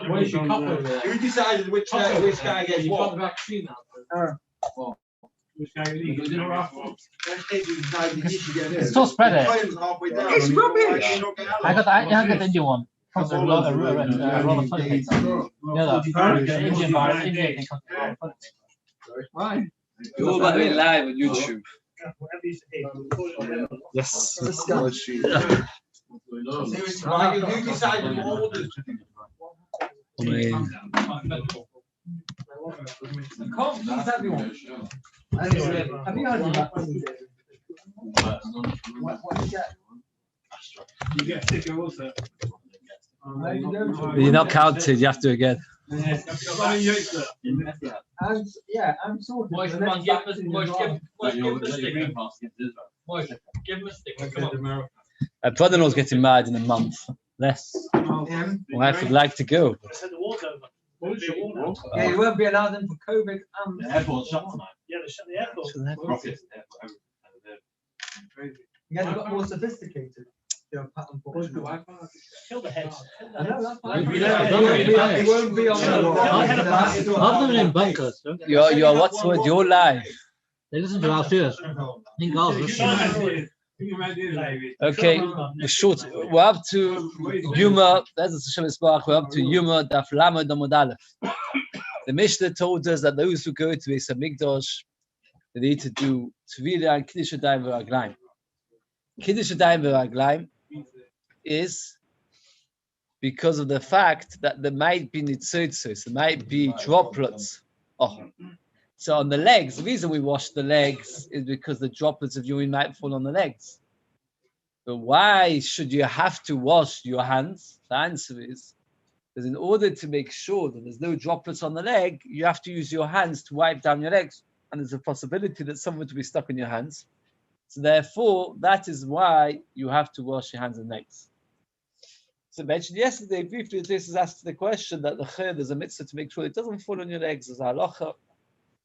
Where's your cup over there? Who decided which guy gets what? It's still spread it. It's rubbish. I got the Indian one. Comes with a roll of toilet paper. The Indian bar, Indian thing comes with a roll of toilet paper. Why? You're all about to be live on YouTube. Yes. Who decided what orders? Can't please everyone. Have you heard about what you get? You get a sticker also. But you're not counted, you have to again. I'm sorted. Give him a sticker. Come on. My brother-in-law's getting married in a month. Less. My wife would like to go. Yeah, you won't be allowed in for COVID. The airport's shut tonight. Yeah, they shut the airport. Rockets. Yeah, they got more sophisticated. Kill the heads. It won't be on Half them are in bunkers. You're what's the word? You're live. They listen to our shows. In Gaza. Okay, we're short. We're up to Yoma. That's the Shem Esparach. We're up to Yoma Daf Lamed Amud Aleph. The Mishnah told us that those who go to Beis Hamikdash, they need to do Tefillah and Kiddush Yadayim v'Raglayim. Kiddush Yadayim v'Raglayim is because of the fact that there might be nitzotzos, there might be droplets. So on the legs, the reason we wash the legs is because the droplets of urine might fall on the legs. But why should you have to wash your hands? The answer is because in order to make sure that there's no droplets on the leg, you have to use your hands to wipe down your legs. And there's a possibility that something will be stuck in your hands. So therefore, that is why you have to wash your hands and legs. So mentioned yesterday, briefly, this is asked the question that there's a mitzvah to make sure it doesn't fall on your legs as a halacha.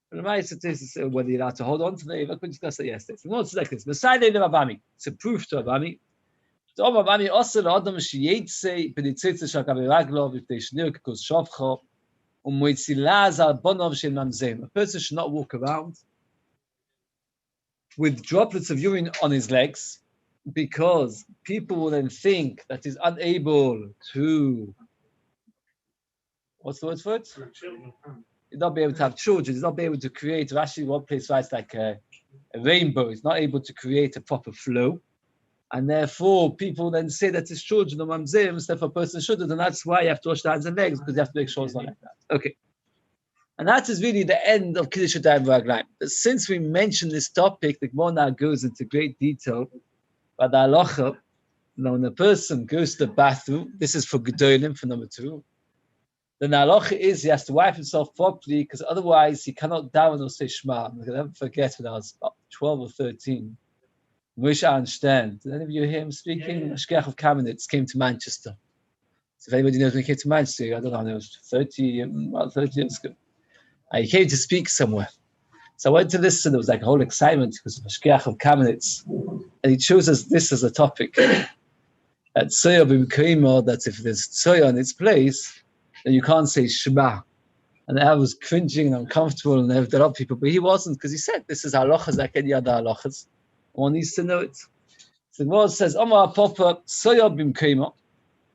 But the mitzvah is whether you're allowed to hold on to the we discussed it yesterday. So it's like this. It's a proof to Rabbi. A person should not walk around with droplets of urine on his legs, because people will then think that he's unable to, what's the word for it? He's not be able to have children. He's not be able to create. Rashi, one place writes like a rainbow. He's not able to create a proper flow, and therefore people then say that his children are mamzerim. So if a person shouldn't, and that's why you have to wash the hands and legs, because you have to make sure it's not like that. Okay, and that is really the end of Kiddush Yadayim v'Raglayim. But since we mentioned this topic, the Gemara now goes into great detail about the halacha. Now, when a person goes to the bathroom, this is for Gedolim, for number 2. The halacha is he has to wipe himself properly, because otherwise he cannot daven or say Shema. I'm going to never forget when I was about 12 or 13. Moshe Einstein, did any of you hear him speaking? Shkiach of Kamenetz came to Manchester. So if anybody knows when he came to Manchester, I don't know, it was about 30 years ago. He came to speak somewhere. So I went to listen. There was like a whole excitement because of Shkiach of Kamenetz. And he chose this as a topic. That Tzoya b'Mekaymo, that if there's Tzoya in its place, then you can't say Shema. And I was cringing and uncomfortable, and there were a lot of people, but he wasn't, because he said this is halachas like any other halachas. One needs to know it. So the Gemara says, Omar Papa Tzoya b'Mekaymo.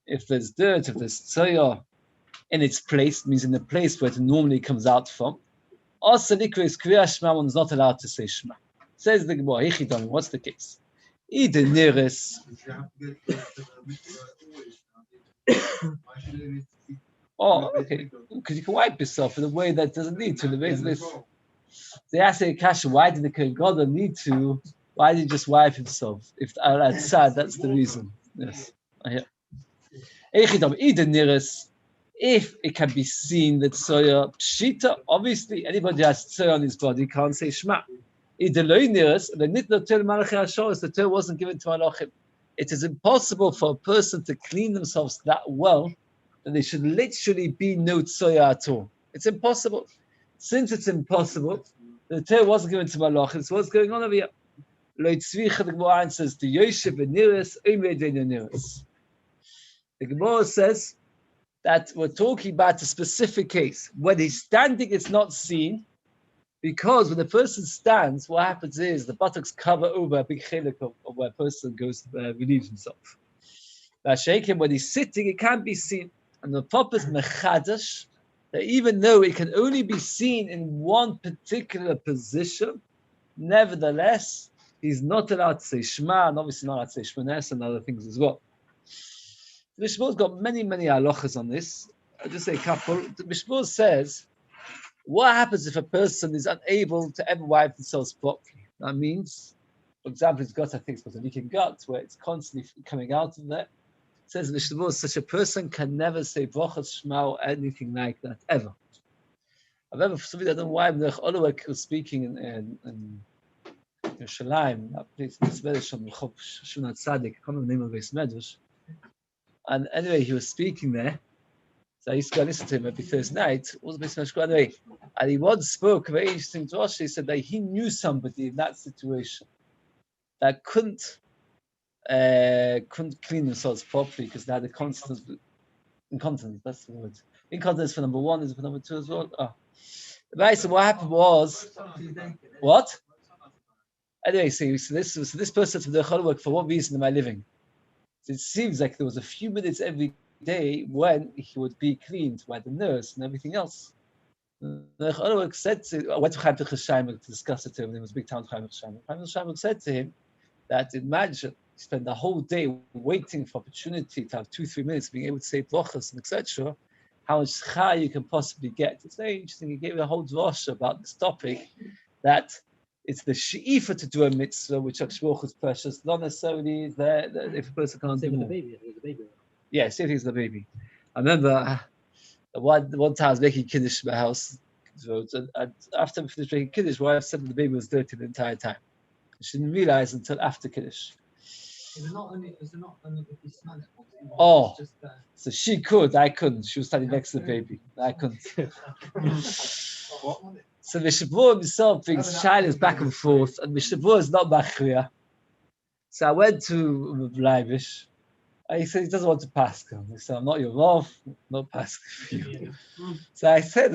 If there's dirt, if there's Tzoya in its place, means in the place where it normally comes out from, also likris kriya Shema, one is not allowed to say Shema. Says the Gemara, Hichidon, what's the case? Either nearest. Oh, okay. Because you can wipe yourself in a way that doesn't need to. They ask the Kasha, why did the Kohen Gadol need to? Why did he just wipe himself? If that's sad, that's the reason. Yes. I hear. Either nearest. If it can be seen that Tzoya Pshita, obviously anybody who has Tzoya on his body can't say Shema. Either loy nearest, the Nitno Tel Malachim Hashoros, the Torah wasn't given to Malachim. It is impossible for a person to clean themselves that well that there should literally be no Tzoya at all. It's impossible. Since it's impossible, The Torah wasn't given to Malach. It's what's going on over here. The Gemara says, the Yoshev v'niris, Omer deinu niris. The Gemara says that we're talking about a specific case. When he's standing, it's not seen, because when the person stands, what happens is the buttocks cover over a big chelik of where a person goes relieves himself. Now, shaking when he's sitting, it can't be seen. And the pop is mechadash, that even though it can only be seen in one particular position, nevertheless, he's not allowed to say Shema, and obviously not allowed to say Shmones and other things as well. The Mishmor's got many halachas on this. I'll just say a couple. The Mishmor says, what happens if a person is unable to ever wipe themselves properly? That means, for example, he's got, I think it's got a leaking gut, where it's constantly coming out of there. It says in the Mishmor, such a person can never say Brachas Shema or anything like that, ever. However, for some reason, I don't know why Melech Olowek was speaking in Yerushalayim, that place in this Medrash on Rehov Shimon Tzadik, I can't remember the name of this Medrash. And anyway, he was speaking there. So I used to go listen to him every Thursday night. What was the Medrash anyway? And he once spoke a very interesting Rosh. He said that he knew somebody in that situation that couldn't clean themselves properly because they had incontinence. That's the word. Incontinence for number one, is it for number two as well? Oh. Right, so what happened was what? Anyway, so this person said to the Cholwork, for what reason am I living? So it seems like there was a few minutes every day when he would be cleaned by the nurse and everything else. The Cholwork said I went to Chaim Shaimer to discuss it to him, and it was a big town Chaim Shaimer. Chaim Shaimer said to him that imagine you spend the whole day waiting for opportunity to have 2-3 minutes being able to say brachas and etc. How much chai you can possibly get. It's very interesting. He gave a whole drasha about this topic, that it's the she'ifa to do a mitzvah, which Akshvoch is precious, not necessarily if a person can't do more. The baby. Yeah, same thing as the baby. I remember one time I was making Kiddush in my house, and after I finished making Kiddush, my wife said that the baby was dirty the entire time. She didn't realize until after Kiddush. Is it not only if you smell it? Oh, just, so she could, I couldn't. She was standing next to the baby. I couldn't. So Mishabur himself brings shilas back and forth, and Mishabur is not machriya. So I went to Leibish, and he said he doesn't want to pass. He said, I'm not your love, not passing for you. So I said,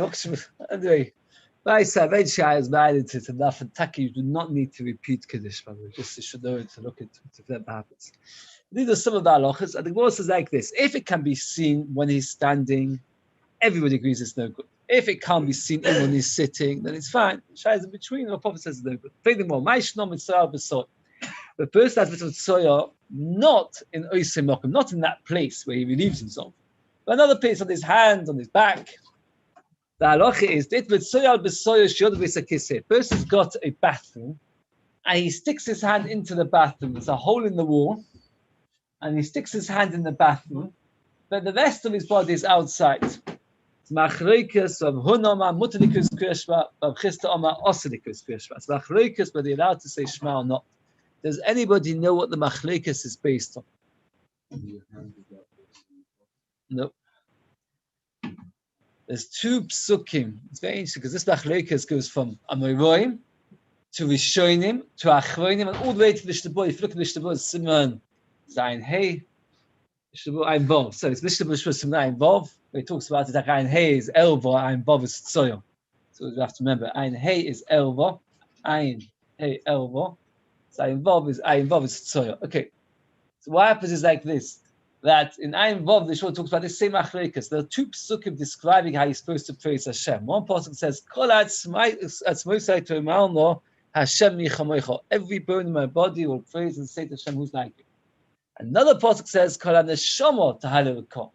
anyway, I said, eventually I was mad into it enough, and Taki, you do not need to repeat Kiddush, but we just should know it to look into it if that happens. These are some of the halachas, and the Gemara says like this: if it can be seen when he's standing, everybody agrees it's no good. If it can't be seen even when he's sitting, then it's fine. Shai is in between, the Prophet says it's no good. Furthermore, the person has mitzvah not in Oisei Mokum, not in that place where he relieves himself, but another place on his hand, on his back. The halacha is a person's got a bathroom and he sticks his hand into the bathroom. There's a hole in the wall and he sticks his hand in the bathroom, but the rest of his body is outside. It's machlokes of hunoma mutalikus kriyashma of chista oma osalikus kriyashma. It's machlokes whether you're allowed to say shema or not. Does anybody know what the machlokes is based on? No. There's 2 psukim. It's very interesting because this machlokes goes from Amoraim to Rishonim to Achronim and all the way to Mishnah. If you look at Mishnah, it's Simon Zayin Hey, Mishnah Ein Vov. So it's Mishnah Simon Ein Vov. Where it talks about it like Ein Hey is Elva, Ein Vov is Tzoyah. So you have to remember, Ein Hey is Elva, Ein Hey Elva. So Ein Vov is Tzoyah. Okay. So what happens is like this. That in Ein Vov, the Shor talks about the same achleikus. There are 2 psukim describing how you're supposed to praise Hashem. One pasuk says, "Kol atzmosai to'emalno Hashem yichamoicha." Every bone in my body will praise and say to Hashem, who's like you. Another pasuk says, "Kol haneshama tahalelukah."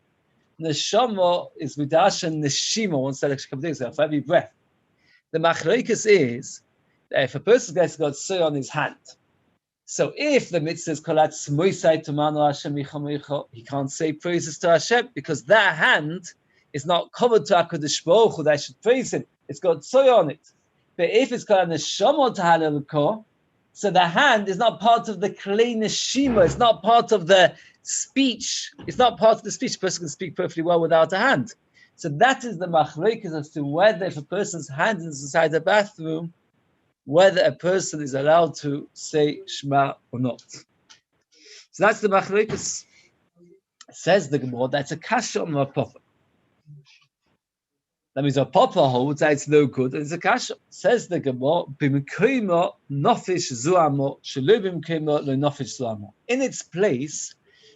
Neshama is midash and neshima. One said actually for every breath. The machlokes is that if a person gets got soy on his hand. So if the mitzvah is kolat smoisai tumano Hashem yichamoicha, he can't say praises to Hashem because that hand is not covered to HaKadosh Baruch Hu that I should praise him. It's got soy on it. But if it's kolat neshama tahalelukah, so the hand is not part of the klei neshima. It's not part of the speech. It's not part of the speech. A person can speak perfectly well without a hand. So that is the machlokes as to whether if a person's hand is inside the bathroom, whether a person is allowed to say Shema or not. So that's the machlokes. Says the Gemara, that's a kasha on a papa. That means a papa holds that it's no good, and it's a kasha. Says the Gemara, b'mekayma nofish zuamo shelo b'mekayma lo nofish zuamo. In its place,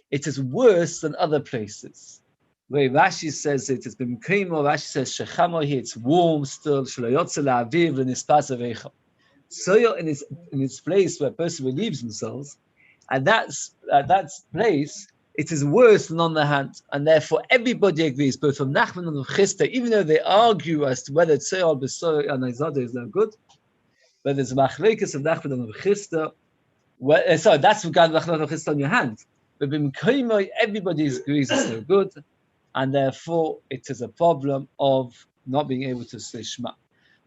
it is worse than other places. Where Rashi says it is b'mekayma, Rashi says shechamo here, it's warm still. Shelo yotze la'aviv l'nispas aveicha. So in its place where a person relieves themselves, and that place, it is worse than on the hand, and therefore everybody agrees, both from Nachman and Chista, even though they argue as to whether Tzeol B'Sor and Izada is no good, but there's Machlekes of Nachman and Chista. Sorry, that's regarding Nachman and Chista on your hand. But B'Mkoimo, everybody agrees it's no good, and therefore it is a problem of not being able to say Shema.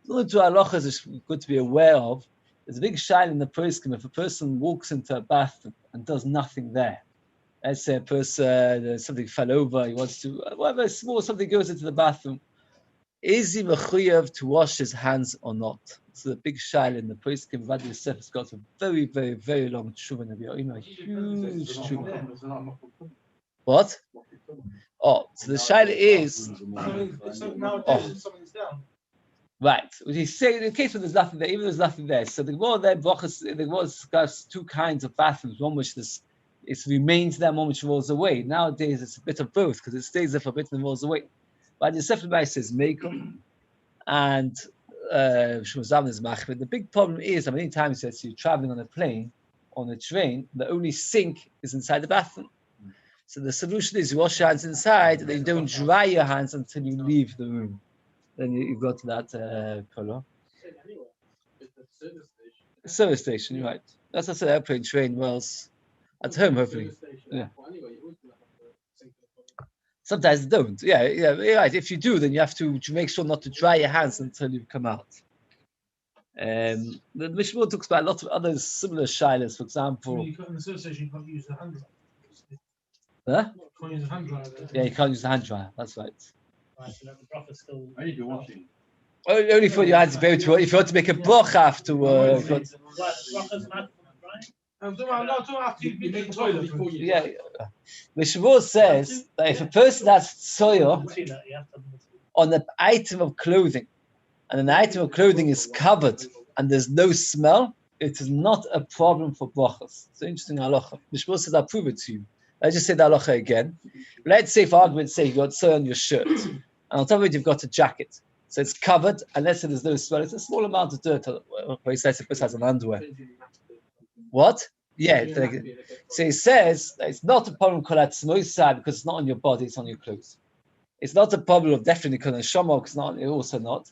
One or two halachas is good to be aware of. There's a big shayla in the poskim if a person walks into a bathroom and does nothing there. Let's say a person, something fell over, he wants to, whatever, small something goes into the bathroom. Is he mechuyev to wash his hands or not? It's a big shayla in the poskim. Rabbi Yosef has got a very, very, very long tshuva in the a huge tshuva. What? Oh, so the shayla is. So nowadays, something's down. Right. He's saying in the case where there's nothing there, even if there's nothing there. So the Gemara there, the Gemara discusses two kinds of bathrooms. One which it remains there, one which rolls away. Nowadays it's a bit of both because it stays there for a bit and rolls away. But the second Beis says Mekum and Shmuel is Machmed. The big problem is that many times you're traveling on a plane, on a train, the only sink is inside the bathroom. So the solution is you wash your hands inside and then you don't dry your hands until you leave the room. Then you go to that color. Service station, you're right. That's an airplane, train, wells. At home, hopefully. Yeah. Sometimes they don't. Yeah, you're right. If you do, then you have to make sure not to dry your hands until you come out. The Mishnah talks about a lot of other similar shilas. For example, In the service station, you can't use the hand dryer. huh? You can't use the hand dryer. Yeah, you can't use the hand dryer. That's right. Right, so the prophet still. I need to be washing. Only for your hands to be able to. If you want to make a broch afterwards. I'm talking after you make the toilet. Yeah. The Shiur says that if a person has tsoyo on the item of clothing, and an item of clothing is covered and there's no smell, it is not a problem for brachas. It's an interesting halacha. The Shiur says, I'll prove it to you. Let's just say the halacha again. Let's say, for argument's sake, you've got tsoyo on your shirt, and on top of it, you've got a jacket. So it's covered, and let's say there's no smell. It's a small amount of dirt. He says the person has an underwear. What? Yeah. So he says that it's not a problem because it's not on your body, it's on your clothes. It's not a problem of definitely shomok, it's not, it's also not.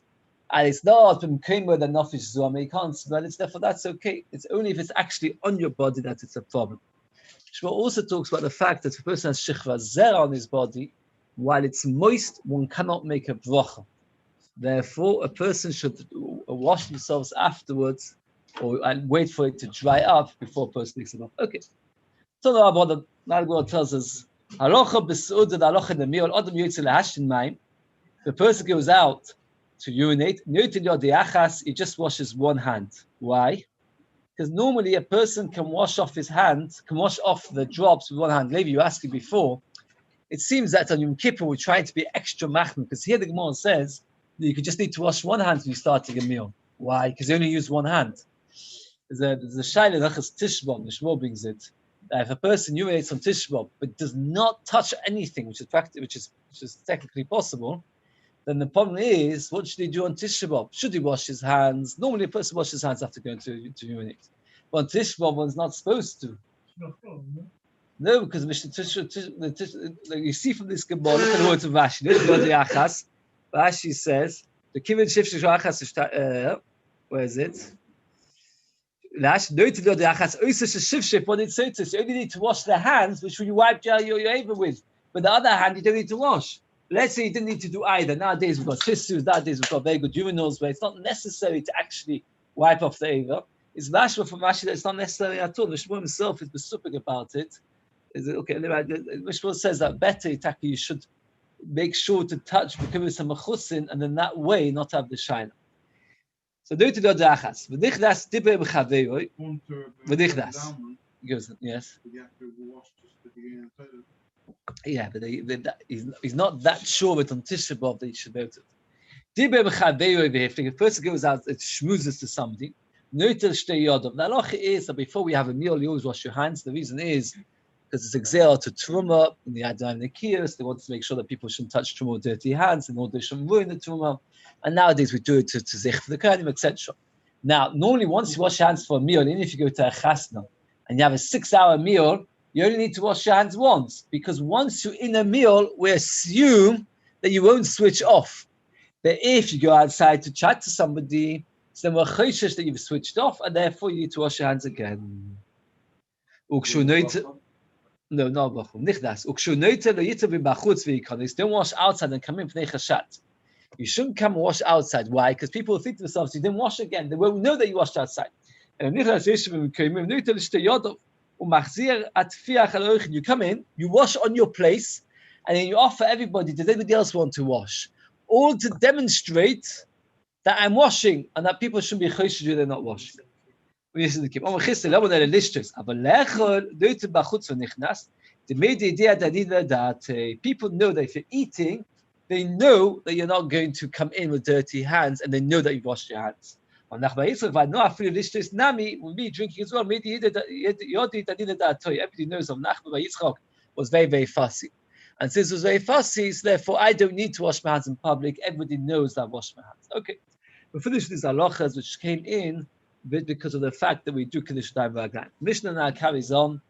And it's not from Kimo the Nofish Zuama, you can't smell it, therefore that's okay. It's only if it's actually on your body that it's a problem. Shmuel also talks about the fact that if a person has shichva zera on his body, while it's moist, one cannot make a bracha. Therefore, a person should wash themselves afterwards and wait for it to dry up before a person makes it off. Okay. So now the Gemara tells us, the person goes out to urinate, he just washes one hand. Why? Because normally a person can wash off his hand, can wash off the drops with one hand. Levi, you asked me before. It seems that on Yom Kippur we're trying to be extra machmir, because here the Gemara says that you just need to wash one hand when you're starting a meal. Why? Because you only use one hand. There's a shayla nachas tishbom, the Shmuel brings it, that if a person urinates on tishbom but does not touch anything, which is technically possible, then the problem is, what should he do on tishbom? Should he wash his hands? Normally a person washes his hands after going to urinate. But on tishbom one's not supposed to. No, because you see from this Gemara, look at the words of Rashi. Rashi says, the Kivin Shifsh Achas, where is it? What it says, you only need to wash the hands, which you wipe your able with. But the other hand, you don't need to wash. Let's say you didn't need to do either. Nowadays we've got tissues, nowadays we've got very good urinals where it's not necessary to actually wipe off the ava. It's mashma from Rashi that it's not necessary at all. The Shmuel himself is besupik about it. Is it okay? The Shmuel says that better you should make sure to touch because it's a mechusin, and then that way not have the shine. So do to the Achas. V'dichdas dibre b'chaveroi. V'dichdas. Yes. Yeah, but he's not that sure that on Tisha B'Av that he should be able to. Dibre b'chaveroi v'hifting. If a person goes out, it schmoozes to somebody. Neutel shtei yodov. The halacha is that before we have a meal, you always wash your hands. The reason is because it's exil to truma in the Adon Nikias. They want to make sure that people shouldn't touch truma with dirty hands in order they shouldn't ruin the truma. And nowadays we do it to zich for the kohanim, etc. Now, normally once you wash your hands for a meal, even if you go to a chasna and you have a 6-hour meal, you only need to wash your hands once, because once you're in a meal, we assume that you won't switch off. But if you go outside to chat to somebody, so then we're choshesh that you've switched off, and therefore you need to wash your hands again. No, not bachum. Nichdas. Don't wash outside and come in for chashat. You shouldn't come and wash outside. Why? Because people will think to themselves, you didn't wash again. They won't know that you washed outside. And you come in, you wash on your place, and then you offer everybody, does anybody else want to wash? All to demonstrate that I'm washing, and that people shouldn't be choshesh they're not washing. People know that if you're eating, they know that you're not going to come in with dirty hands, and they know that you've washed your hands. When me drinking as well, everybody knows that Nachman was very, very fussy. And since it was very fussy, so therefore I don't need to wash my hands in public. Everybody knows that I wash my hands. Okay. We finished these halachas which came in because of the fact that we do Kiddush Davar Aglan. Mishnah now carries on,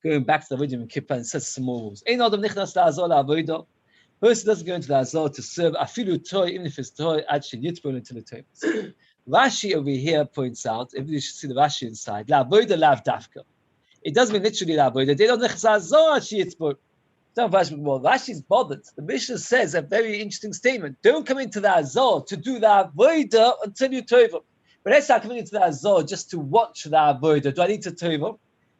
going back to the Avodah and Kippur, and sets some more rules. Ein adam nichnas la'azor la'avodah. Person doesn't go into the azor to serve afilu toy, even if it's toy, ad sheyitzbon into the tables. Rashi over here points out, if you should see the Rashi inside, la'avodah lav dafka. It doesn't mean literally la'avodah. They don't nichnas la'azor ad sheyitzbon. Well, Rashi's bothered. The Mishnah says a very interesting statement. Don't come into the azor to do the avodah until you tova. But let's not come into the azor just to watch the avodah. Do I need to tova?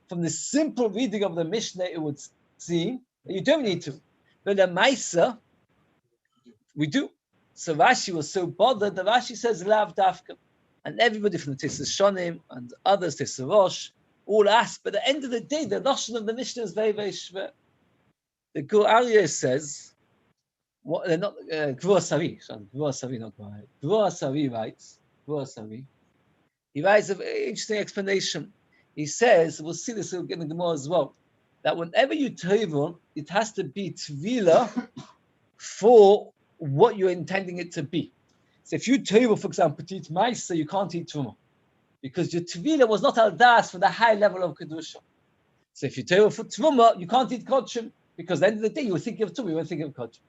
From the simple reading of the Mishnah, it would seem that you don't need to. But the Maisa, we do. So Rashi was so bothered that Rashi says lav dafka, and everybody from the Tisas Shonim and others Tisas Rosh all ask. But at the end of the day, the lashon of the Mishnah is very, very shver. The Gur Aryeh says, they're not Gvur Sari, not Gvur. Gvur Sari writes. He writes an interesting explanation. He says, we'll see this in the Gemara as well, that whenever you tevel, it has to be tvila for what you're intending it to be. So if you tevel, for example, to eat ma'isa, you can't eat truma, because your tvila was not al das for the high level of kedusha. So if you tevel for truma, you can't eat kodshim, because at the end of the day, you were thinking of truma, you weren't thinking of kodshim.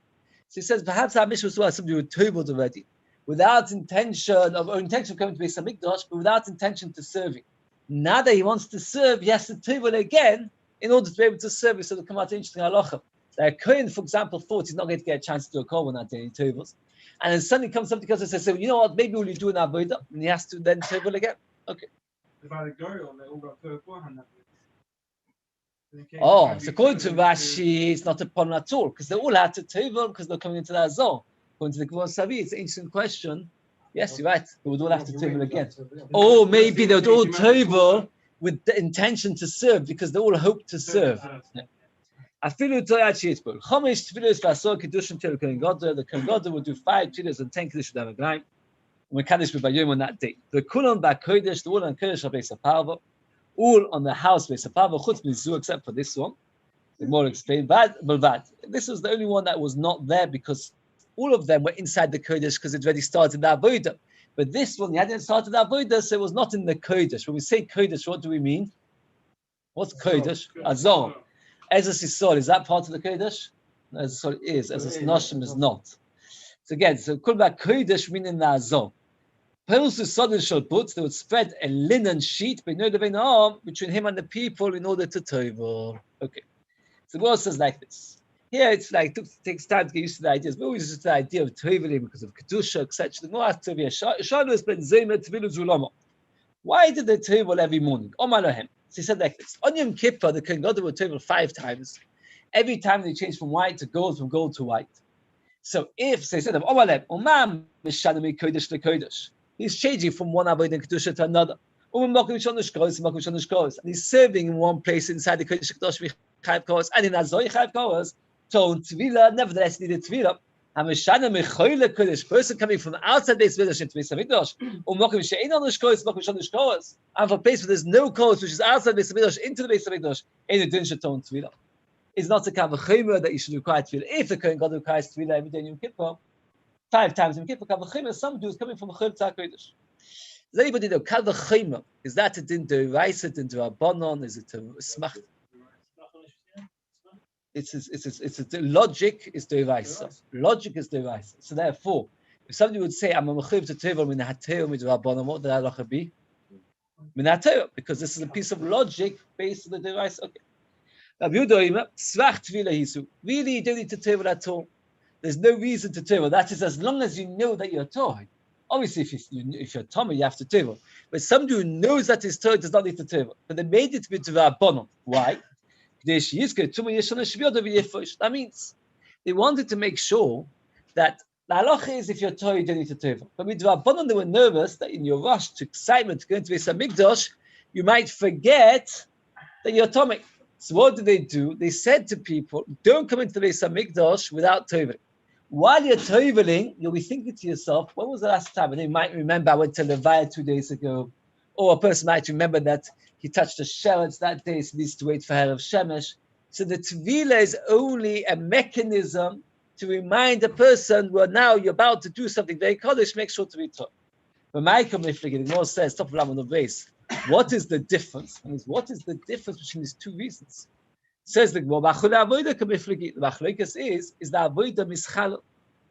So he says, perhaps our mission was to somebody who teveled already, without intention of coming to Beis Hamikdash, but without intention to serving. Now that he wants to serve, he has to tevel again in order to be able to serve. So to come out interesting halacha. Like Kohen, for example, thought he's not going to get a chance to do a call when that day he tevels, and then suddenly comes somebody else and says, "So you know what? Maybe we'll do an avodah," and he has to then tevel again. Okay. Oh, so according to Rashi, it's not a problem at all, because they all had to tevel because they're coming into the azor. According to the Gvur Savi, it's an interesting question. Yes, you're right. They would all have to tevel again. Or maybe they would all tevel with the intention to serve, because they all hope to serve. The Kohen Gadol will do 5 tefillos and 10 kiddush d'avagayim. We kaddish with Yoma on that day. The Kulan ba'kodesh, the all on kodesh Beis Haparva, all on the house Beis Haparva, chutz mizu, except for this one. The more explained, bad. This was the only one that was not there, because all of them were inside the kodesh because it already started the avodah. But this one, he hadn't started the avodah, so it was not in the kodesh. When we say kodesh, what do we mean? What's kodesh? Azor. Ezras Yisroel, is that part of the kodesh? No, Ezras Yisroel is. Ezras Noshim is not. So again, so called back kodesh meaning the azor. Perusu Sodin Shalput, they would spread a linen sheet between him and the people in order to tovel. Okay. So the Gemara says like this. Here it's like it takes time to get used to the ideas. But always just the idea of toveling because of kedusha, etc. The Gemara asks over here, why did they tovel every morning? Omar So he said like this. On Yom Kippur, the Kohen Gadol would tovel 5 times. Every time they changed from white to gold, from gold to white. So if, so he said, Omar Umam Mishanami Kodesh to Kodesh. He's changing from one avodah kedusha to another. And he's serving in one place inside the Kodesh Kadosh Chayav Koros, and in Azoi Chayav Koros, Ton Tvila, nevertheless needed Tvila. Hamishana Mechoyle Kodesh, person coming from outside Beis Mikdash into Beis Mikdash, Mokim She'ein on Koros, Mokim Shon Koros, and for a place where there's no Koros, which is outside Beis Mikdash into the Beis Mikdash, in the Din Shaton Tvila. It's not a Kavachimer that you should require Tvila. If the Kohen God requires Tvila every day in Yom Kippur, 5 times in Yom Kippur, Kavachimer, some Jews coming from a Chol Tzar Kodesh. Does anybody know Kavachimer? Is that a Din D'Oraisa, Din D'Rabbanon? Is it a Smach? It's a logic is D'Oraisa. Logic is D'Oraisa. So therefore, if somebody would say, I'm a Mechuv to Tevel min HaTeil min D'Rabbanon, what would the halacha be? Min HaTeil, because this is a piece of logic based on the D'Oraisa. Okay. Rabbi Yehuda, Svach Tvila Hisu. Really, you don't need to Tevel at all. There's no reason to Tevel. That is, as long as you know that you're Torah. Obviously, if you're Tommy, you have to Tevel. But somebody who knows that his Torah does not need to Tevel. But they made it to be D'Rabbanon. Why? That means they wanted to make sure that the halacha is if you're Torah, you don't need to Tevel. But with D'Rabbanon, they were nervous that in your rush to excitement to go into Beis HaMikdash, you might forget that you're Tommy. So what did they do? They said to people, don't come into the Beis HaMikdash without Teveling. While you're Teveling, you'll be thinking to yourself, when was the last time? And you might remember, I went to Levaya 2 days ago. Or a person might remember that he touched the sheretz that day, so he needs to wait for Erev Shemesh. So the Tvila is only a mechanism to remind a person, well, now you're about to do something very Kodesh, make sure to be taught. But Michael Miflig, the Gemara says, top of Lam on the Beis, what is the difference? And what is the difference between these two reasons? Says the Gemara, the Machlokes is the avodah mischal.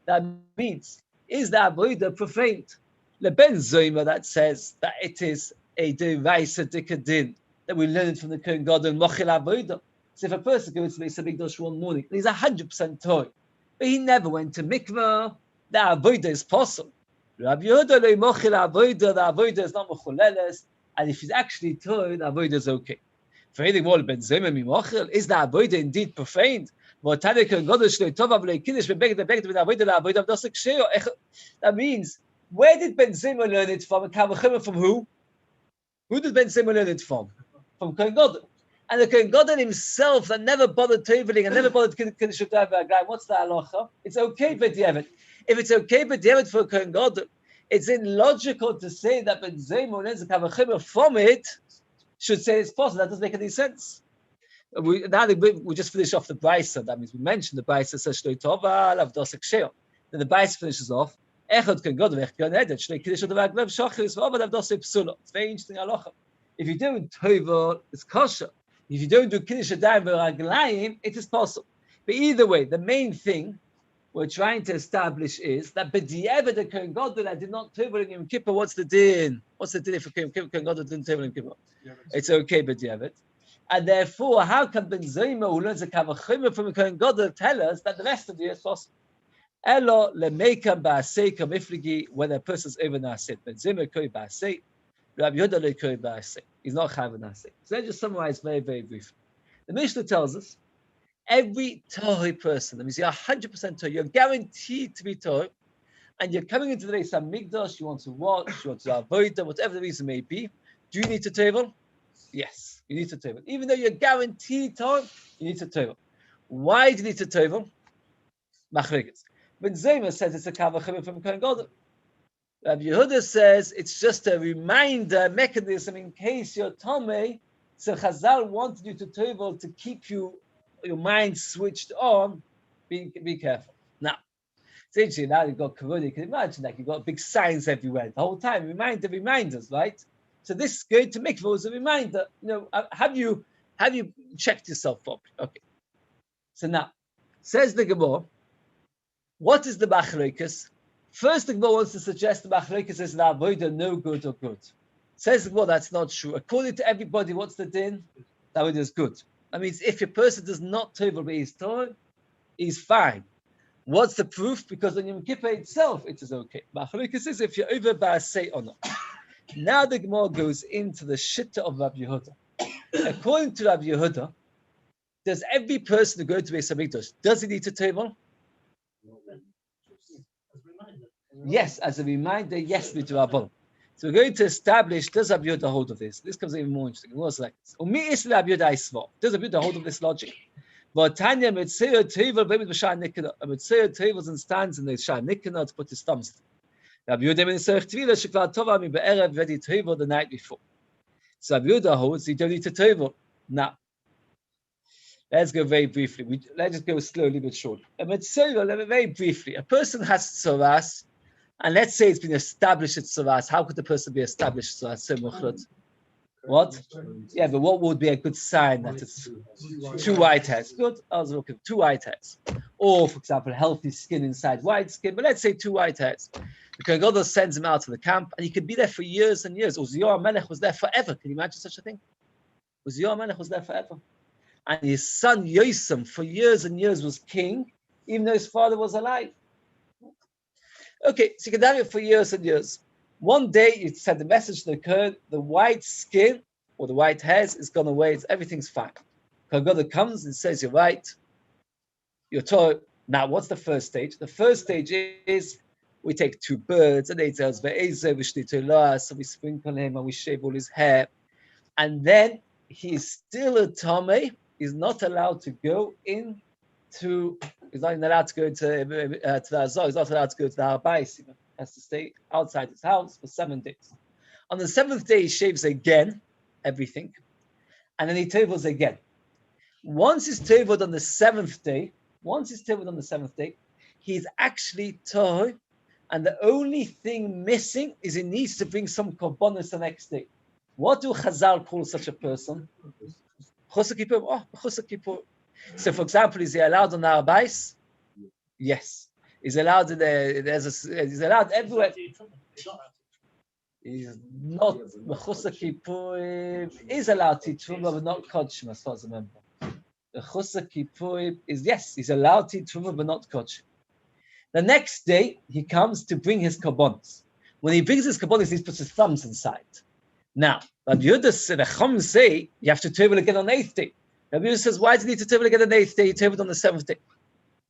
That means, is the avodah profaned? Leben Zoyma that says that it is a D'Oraisa Dikadin, that we learn it from the Kohen Gadol Mochil avodah. So if a person goes to Beis HaMikdash one morning, and he's 100% Torah, but he never went to mikvah, the avodah is possible. Rabbi Yehuda lo mochil avodah, the avodah is not mochuleles, and if he's actually Torah, the avodah is okay. For anything more, Ben Zoma mimochel, is the avodah indeed profaned? That means, where did Ben Zoma learn it from? From who? Who did Ben Zoma learn it from? From Kohen Gadol. And the Kohen Gadol himself that never bothered teveling and never bothered Kiddush Guy, what's the halacha? It's okay for B'diavad. If it's okay for B'diavad for Kohen Gadol, it's illogical to say that Ben Zoma learns a kavachim from it. Should say it's possible. That doesn't make any sense. We just finish off the Beis. That means we mentioned the Beis says Shloi Tova Lavdosek Sheil. Then the Beis finishes off. Echad Kohen Gadol Echad Kohen Edet Shloi Kiddush Lavdosek Shachris V'Avad Lavdosek Psula. It's very interesting halacha. If you do Tova, it's kosher. If you don't do Kiddush Adayim V'Raglayim, it is possible. But either way, the main thing we're trying to establish is that B'diavad the Kohen Gadol that did not Tova in Yom Kippur. What's the din? What's the din if a Kohen Gadol didn't Tova in Yom Kippur? It's okay B'diavad. And therefore, how can Ben Zoma, who learns a kavachim from a Kohen Gadol, tell us that the rest of the year is possible? Elo lemeikam ba'asei kamifligi, when a person's over na'aseh. Ben Zoma koi ba'asei, Rabbi Yehuda lo koi ba'asei. He's not chayav na'aseh. So let's just summarize very, very briefly. The Mishnah tells us, every Torah person, that means you're 100% Torah, you're guaranteed to be Torah, and you're coming into the Beis HaMikdash, you want to watch, you want to avoid them, whatever the reason may be, do you need to tevel? Yes, you need to tevel. Even though you're guaranteed Torah, you need to tevel. Why do you need to tevel? Machlokes. Ben Zoma says it's a kavachim from Kohen Gadol. Rabbi Yehuda says it's just a reminder mechanism in case you're Tomei. So Chazal wanted you to tevel to keep your mind switched on. Be careful. Now, it's interesting. Now you've got Corona. You can imagine that you've got big signs everywhere the whole time. Reminders, right? So this is going to make for us a reminder. Have you checked yourself properly? Okay. So now, says the Gemara, what is the machlokes? First, the Gemara wants to suggest the machlokes is the avodah no good or good. Says the Gemara that's not true. According to everybody, what's the din? The avodah is good. That means if a person does not tevel by his Torah, he's fine. What's the proof? Because on Yom Kippur itself, it is okay. Machlokes is if you're over ba'asei or not. Now the Gemara goes into the shitta of Rabbi Yehuda. According to Rabbi Yehuda, does every person who goes to Beis HaMikdash, does he need to tevel? Yes, as a reminder, yes, midrabanan. So we're going to establish, does Rabbi Yehuda hold of this? This becomes even more interesting. It was like this. Does Rabbi Yehuda hold of this logic? But Tanya Mitzvah Tevel, maybe the Shah Nikana, a Mitzvah Tevels and stands in the Shah Nikana to put his thumbs. Rabbi Yehuda Mitzvah Tvila Shekla Tova Mi Be'erev ready Tevel the night before. So Rabbi Yehuda holds you don't need to Tevel. Now, let's go very briefly. Let's just go slowly but shortly. A Mitzvah, very briefly. A person has tzaras, and let's say it's been established at tzaras. How could the person be established tzaras? So muchlat. What? Yeah, but what would be a good sign that it's two white hairs? Good. I was looking, 2 white hairs. Or, for example, healthy skin inside white skin. But let's say 2 white hairs. The Kohen Gadol sends him out to the camp, and he could be there for years and years. Uzziah Melech was there forever. Can you imagine such a thing? Uzziah Melech was there forever. And his son Yosem, for years and years, was king, even though his father was alive. Okay, so you can have it for years and years. One day, it said the message that occurred, the white skin or the white hairs is gone away, everything's fine. Kohen Gadol comes and says, you're right, you're told. Now, what's the first stage? The first stage is we take 2 birds, and they tell us, so we sprinkle him and we shave all his hair. And then he's still a Tomei, he's not allowed to go into, he's not even allowed to go to the Azor, he's not allowed to go to the Beis. Has to stay outside his house for 7 days. On the 7th day, he shaves again, everything, and then he tevels again. Once he's teveled on the 7th day, he's actually toh, and the only thing missing is he needs to bring some korbanos the next day. What do Chazal call such a person? Chosek Kippur. Oh, Chosek Kippur. So, for example, is he allowed on the Beis? Yes. He's allowed he's allowed everywhere. He's not Chosek Kippur is allowed to Truma, but not Kodshim, as far as I remember. The Chosek Kippur is, yes, he's allowed to Truma, but not Kodshim. The next day, he comes to bring his korbanos. When he brings his korbanos, he puts his thumbs inside. Now, Rabbi Yehuda, the Chum say, you have to tevel again on the 8th day. Rabbi Yehuda says, why do you need to tevel again on the 8th day? You teveled on the 7th day.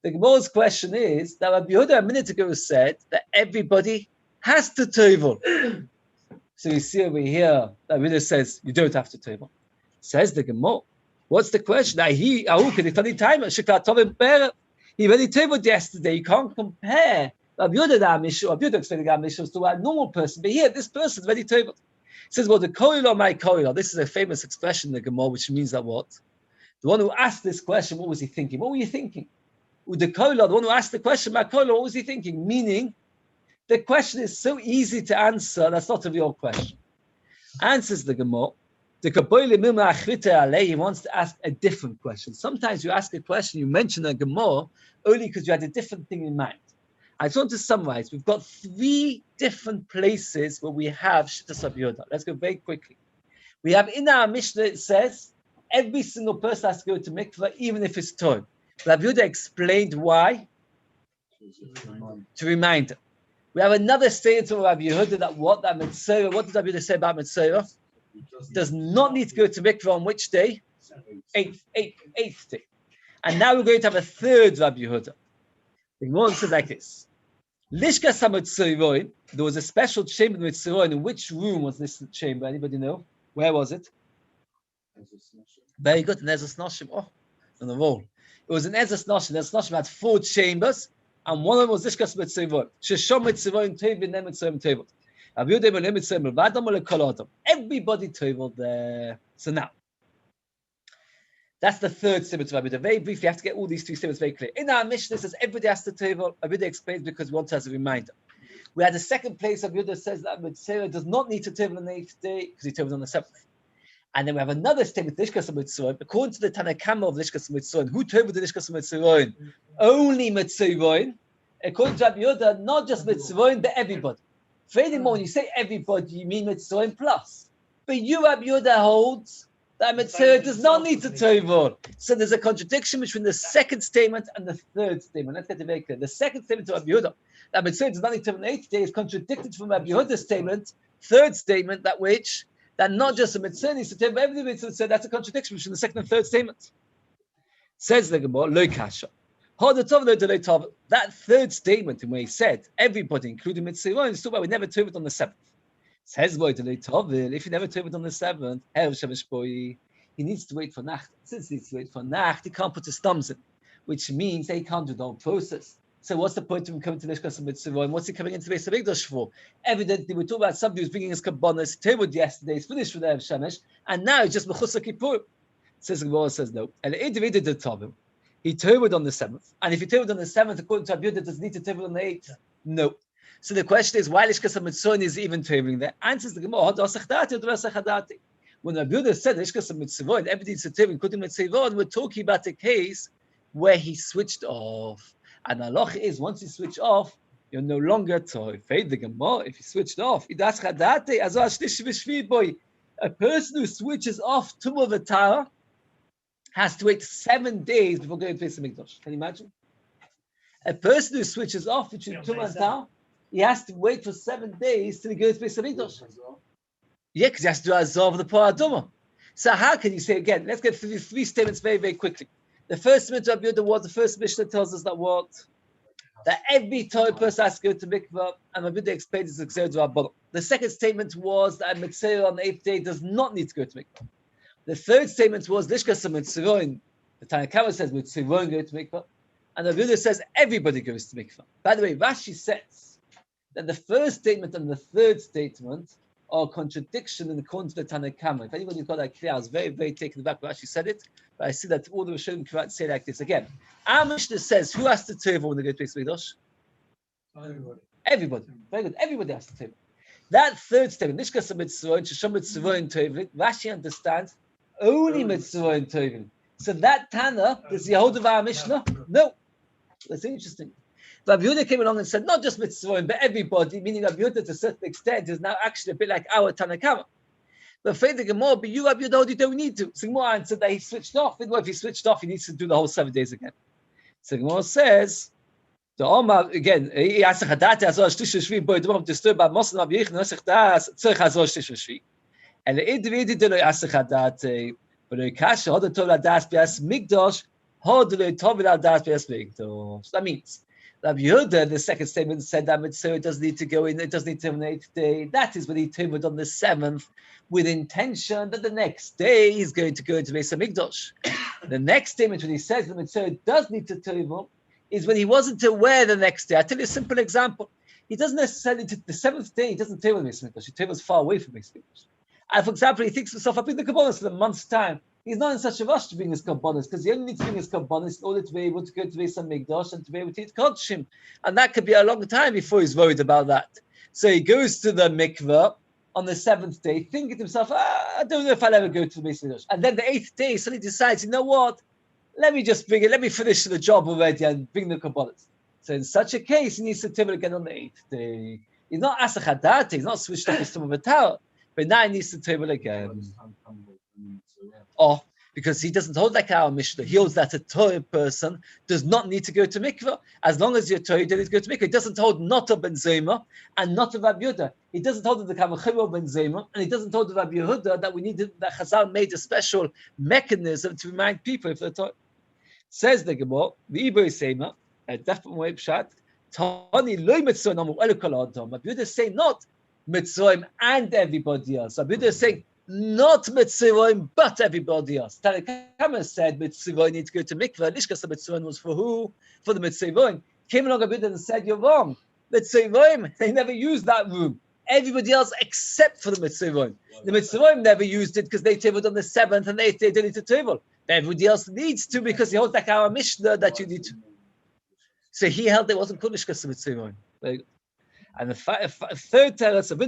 The Gemara's question is that Rabbi Yehuda a minute ago said that everybody has to tevel. So you see over here, Rabbi Yehuda says, you don't have to tevel. Says the Gemara, what's the question? He already teveled yesterday. You can't compare Rabbi Yehuda explaining our mission to a normal person. But here, this person is already teveled. He says, well, the koilo my koilo. This is a famous expression in the Gemara, which means that what? The one who asked this question, what was he thinking? What were you thinking? The koilo, the one who asked the question, my koilo, what was he thinking? Meaning, the question is so easy to answer, that's not a real question. Answers the Gemara. The kaboile mima achrita alei, he wants to ask a different question. Sometimes you ask a question, you mention a Gemara, only because you had a different thing in mind. I just want to summarize. We've got 3 different places where we have Shittas Rabbi Yehuda. Let's go very quickly. We have in our Mishnah, it says, every single person has to go to mikveh, even if it's Torah. Rabbi Yehuda explained why. To remind them. We have another statement of Rabbi Yehuda that what does Rabbi Yehuda say about Mitzvah? Does not need to go to mikveh on which day? 8th day. And now we're going to have a 3rd Rabbi Yehuda. The Gemara says like this. Lishkas HaMitzoron, there was a special chamber in Mitzoron. In which room was this chamber? Anybody know? Where was it? Very good, in Ezras Noshim. Oh, on the wall. It was in Ezras Noshim. Ezras Noshim had 4 chambers, and one of them was Lishkas HaMitzoron. Sheshom Mitzoron Tevin, Nem Mitzoron Tevin. Everybody traveled there. So now, that's the 3rd statement of Rabbi Yehuda. Very briefly, you have to get all these 2 statements very clear. In our Mishnah, it says everybody has to travel. Rabbi Yehuda explains because we want to as a reminder. We had the 2nd place, Rabbi Yehuda says that Mitzvah does not need to travel on the 8th day because he traveled on the 7th. And then we have another statement, Lishkas HaMitzoron. According to the Tanakama of Lishkas HaMitzoron, who traveled the Lishkas HaMitzoron? Only Mitzoron. According to Rabbi Yehuda, not just Mitzoron, but everybody. Furthermore, when you say everybody, you mean Mitzoron plus. But you, Rabbi Yehuda, holds that Mitzvah does not need to travel. So there's a contradiction between the 2nd statement and the 3rd statement. Let's get it very clear. The 2nd statement of Rabbi Yehuda, that Mitzvah does not need to travel on the 8th day, is contradicted from Rabbi Yehuda's statement, 3rd statement, that not just a Mitzvah needs to travel, every Mitzvah, that's a contradiction between the 2nd and 3rd statement. Says the Gemara, Lo Kasha. That third statement, where he said everybody, including Mitzvah, is talking about we never turned on the 7th. Says if you never turned on the 7th, he needs to wait for Nacht. Since he needs to wait for Nacht, he can't put his thumbs in, which means that he can't do the whole process. So what's the point of him coming to Lishkas Mitzvah? And what's he coming into the Beis Hamikdash for? Evidently, we're talking about somebody who's bringing his kabbanas, he turned yesterday, he's finished with Erev Shemesh, and now he's just Mechusar Kippur. Says the Gemara says no. And he turned on the 7th. And if he turned on the 7th, according to Yehuda, does he need to turn on the 8th? No. So the question is, why Lishkas Mitzvah is even turning there? Answers the Gemara, when Yehuda said Lishkas Mitzvah and everything's turning, including Mitzvah, we're talking about a case where he switched off. And the halacha is, once you switch off, you're no longer toy. Fade the Gemara, if you switched off, a person who switches off Tumah V'Tara has to wait 7 days before going to Beis Hamikdash. Can you imagine? A person who switches off between Tumah and Tara, he has to wait for 7 days till he goes to Beis Hamikdash. Yeah, because he has to do Azor of the Poor Adoma. So how can you say again? Let's get through 3 statements very, very quickly. The first mitzvah was the first Mishnah tells us that what? That every Torah person has to go to mikvah, and Rabbi explains this to Rabbi. The second statement was that a mitzvah on the 8th day does not need to go to mikvah. The third statement was Lishkas Mitzvah. The Tanna Kamma says mitzvah go to mikvah, and Rabbi says everybody goes to mikvah. By the way, Rashi says that the first statement and the third statement are contradiction in according to the Tanna Kamma. If anybody's got that clear, I was very, very taken aback when Rashi said it. But I see that all the Rishonim come out and say like this again. Our Mishnah says, who has to teva when they go to Beis Hamikdash? Everybody. Very good. Everybody has to teva. That third statement, Lishkas Mitzvah and Shisham Mitzvah and Tovin, Rashi understands only Mitzvah and Tovin. So that Tana, does Yehuda of our Mishnah? No. That's interesting. Rabbi Yehuda came along and said, not just Mitzvah, but everybody, meaning Rabbi Yehuda to a certain extent is now actually a bit like our Tanna Kamma. But for the Gemara, but you, Rabbi Yehuda, you don't need to. So Gemara answered that he switched off. Well, if he switched off, he needs to do the whole 7 days again. So Gemara says, the Oma, again, he asked Hadati Azor Shlish Shvi, boy, don't disturb by Moslem Rabbi Yechon, Nasich Das, Tzurch Azor Shlish Shvi. And the individual did not ask Hadati, but the Kasha, Hoda Tov Ladas Bias Migdosh, Hoda Tov Ladas Bias Migdosh. That means, Rabbi Yehuda, the second statement said that Mitzvah doesn't need to go in, it doesn't need to have an 8th day. That is when he turned on the 7th with intention that the next day he's going to go into Beis Hamikdash. The next statement when he says the Mitzvah does need to tova is when he wasn't aware the next day. I'll tell you a simple example. He doesn't necessarily, the 7th day, he doesn't tova in Beis Hamikdash. He tovas far away from Beis Hamikdash. And for example, he thinks to himself, I'll bring the Kabbalah in a month's time. He's not in such a rush to bring his Kabbalah because he only needs to bring his Kabbalah in order to be able to go to Beis Hamikdash and to be able to eat Kodshim. And that could be a long time before he's worried about that. So he goes to the mikveh on the 7th day, thinking to himself, I don't know if I'll ever go to the Beis Hamikdash. And then the 8th day, suddenly decides, you know what? Let me just bring it. Let me finish the job already and bring the Kabbalah. So in such a case, he needs to table again on the 8th day. He's not Asachadati, he's not switched off his Tumah V'Tara, but now he needs to table again. Oh, because he doesn't hold like our Mishnah. He holds that a Torah person does not need to go to mikveh. As long as you're Torah, you don't need to go to mikveh. He doesn't hold not a Ben Zoma and not a Rabbi Yehuda. He doesn't hold the Kamachim Ben Zoma, and he doesn't hold the Rabbi Yehuda that we need that Chazal made a special mechanism to remind people if they're Torah. Says the Gemara, the Ibri Sema, a different way of Pshat, Tani loy mitzvah namu elukal adam. Rabbi Yehuda is saying not mitzvahim and everybody else. Rabbi Yehuda is saying not mitzvahim, but everybody else. Tanna Kamma said mitzvahim need to go to mikveh. Lishkas mitzvahim was for who? For the mitzvahim. Came along Rabbi Yehuda and said, you're wrong. Mitzvahim, they never used that room. Everybody else except for the mitzvahim. The mitzvahim never used it because they tabled on the 7th and the 8th day they need to table. Everybody else needs to because he holds like our Mishnah that you need to. So he held there wasn't called Lishkas mitzvahim. And the third teretz of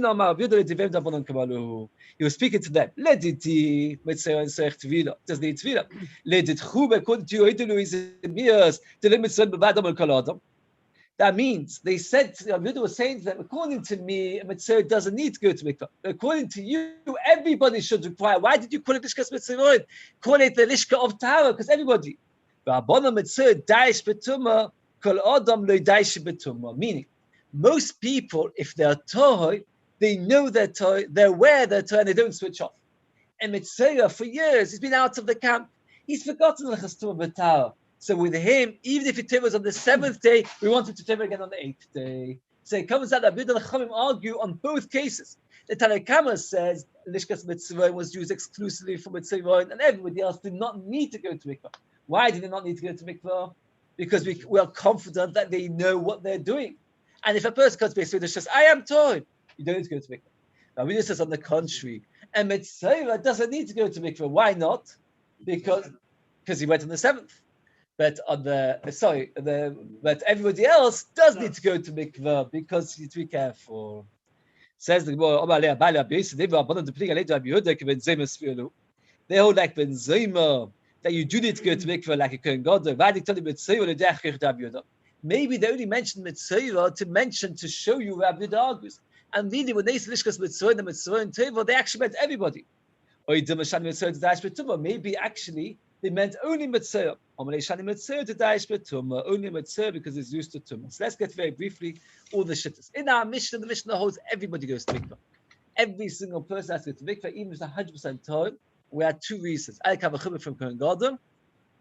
he was speaking to them. Lediti mitzvah and seich tvila. Does need tvila? Ledit chube according to Yoidelu is mias the limits on bevadam and kaladam. That means they said. Yehuda was saying to them, according to me, a mitzvah doesn't need to go to mikvah. According to you, everybody should require. Why did you call it lishkas mitzvah? Call it the lishka of tahara because everybody. Meaning, most people, if they're Torah, they know they're Torah, they're aware they're Torah, and they don't switch off. And Mitzvah, for years, he's been out of the camp. He's forgotten the Chastum B'Tara. So with him, even if he tevos on the 7th day, we want him to tevo again on the 8th day. So it comes out that Rabbi and Chachamim argue on both cases. The Tanna Kama says Lishkas Mitzvah was used exclusively for Mitzvah, and everybody else did not need to go to mikvah. Why did they not need to go to mikvah? Because we are confident that they know what they're doing. And if a person comes to Beis and says, I am Torah, you don't need to go to mikvah. Rabbi says on the contrary, and Mitzvah doesn't need to go to mikvah. Why not? Because he went on the 7th. But but everybody else does need to go to mikvah because you need to be careful. Says the Gemara, they hold like Ben Zoma that you do need to go to mikvah like a Kohen Gadol. Maybe they only mentioned mitzvah to show you Rabbi Yehuda argues. And really, when they say Lishkas mitzvah and mitzvah and teva, they actually meant everybody. Maybe actually they meant only mitzvah. Only mitzvah because it's used to tumah. So let's get very briefly all the shittas. In our Mishnah, the Mishnah holds everybody goes to mikvah. Every single person has to go to mikvah, even if it's 100% time. We had two reasons. I have a chumrah from Kohen Gadol,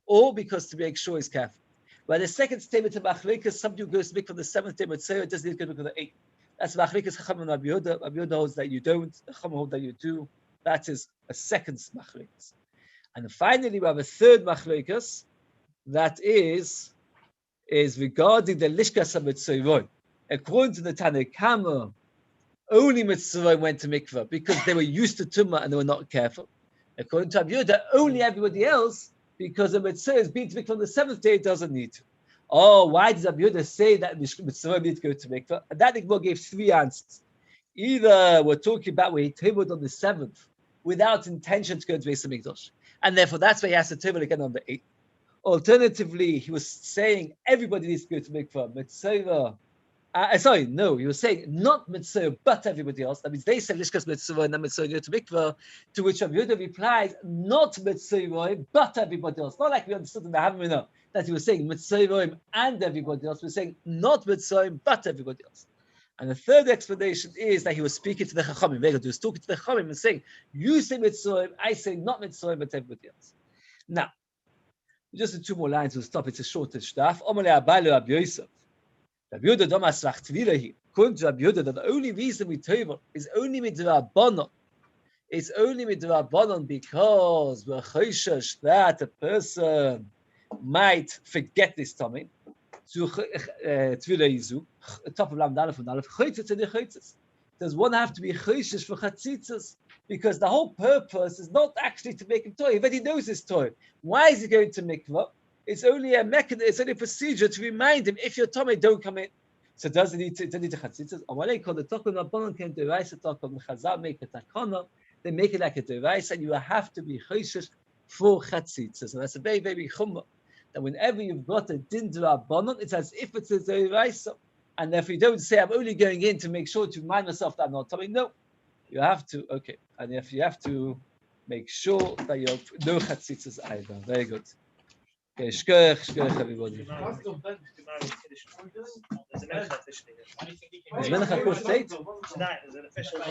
or because to make sure he's careful. But the second statement of Machlekes, somebody who goes to mikvah on the 7th day mitzvah doesn't need to go to mikvah on the 8th. That's Machlekes Chacham and Rabbi Yehuda. Rabbi Yehuda holds that you don't. Chacham holds that you do. That is a second Machlekes. And finally, we have a third Machlekes that is regarding the Lishkas HaMitzvah. According to the Tanna Kama, only Mitzvah went to mikvah because they were used to tumah and they were not careful. According to Rabbi Yehuda, only everybody else, because the Mitzvah is being to mikvah on the 7th day, it doesn't need to. Oh, why does Rabbi Yehuda say that Mitzvah needs to go to mikvah? And that Gemara gave three answers. Either we're talking about where he tabled on the 7th without intention to go to Beis Hamikdash, and therefore that's why he has to table again on the 8th. Alternatively, he was saying everybody needs to go to mikvah. Mitzvah. He was saying not mitzvah, but everybody else. That means they said Lishkas mitzvah and then mitzvah go to mikvah, to which Rabbi Yehuda replies, not mitzvah, but everybody else. Not like we understood in the Havamina that he was saying mitzvah and everybody else. He was saying not mitzvah, but everybody else. And the third explanation is that he was speaking to the Chachamim. He was talking to the Chachamim and saying, you say mitzvah, I say not mitzvah, but everybody else. Now, just in two more lines, we'll stop. It's a shorter stuff. According to Rabbi Yehuda, the only reason we table is only midrabanan. It's only midrabanan because we're chayshash that a person might forget this time. Top of Lam Dalef and Dalef, chaytzitz and chaytzitz. Does one have to be chayshash for chatzitzas? Because the whole purpose is not actually to make him toy, but he knows his toy. Why is he going to mikvah? It's only a mechanism, it's only a procedure to remind him, if you're tummy, don't come in. So does it need to chatzitzas? Amalei called the Tokon Rabbanon came to Raisa Tokon, Chazal make a takana, they make it like a device, and you have to be chayshish for chatzitzas. And that's a very, very chumrah. That whenever you've got a din Rabbanon, it's as if it's a device. And if you don't say, I'm only going in to make sure to remind myself that I'm not tummy, no. You have to, okay. And if you have to make sure that you have no chatzitzas either. Very good. Okay, shkoyach everybody. Is Menachem Kol state? Tonight is an official now.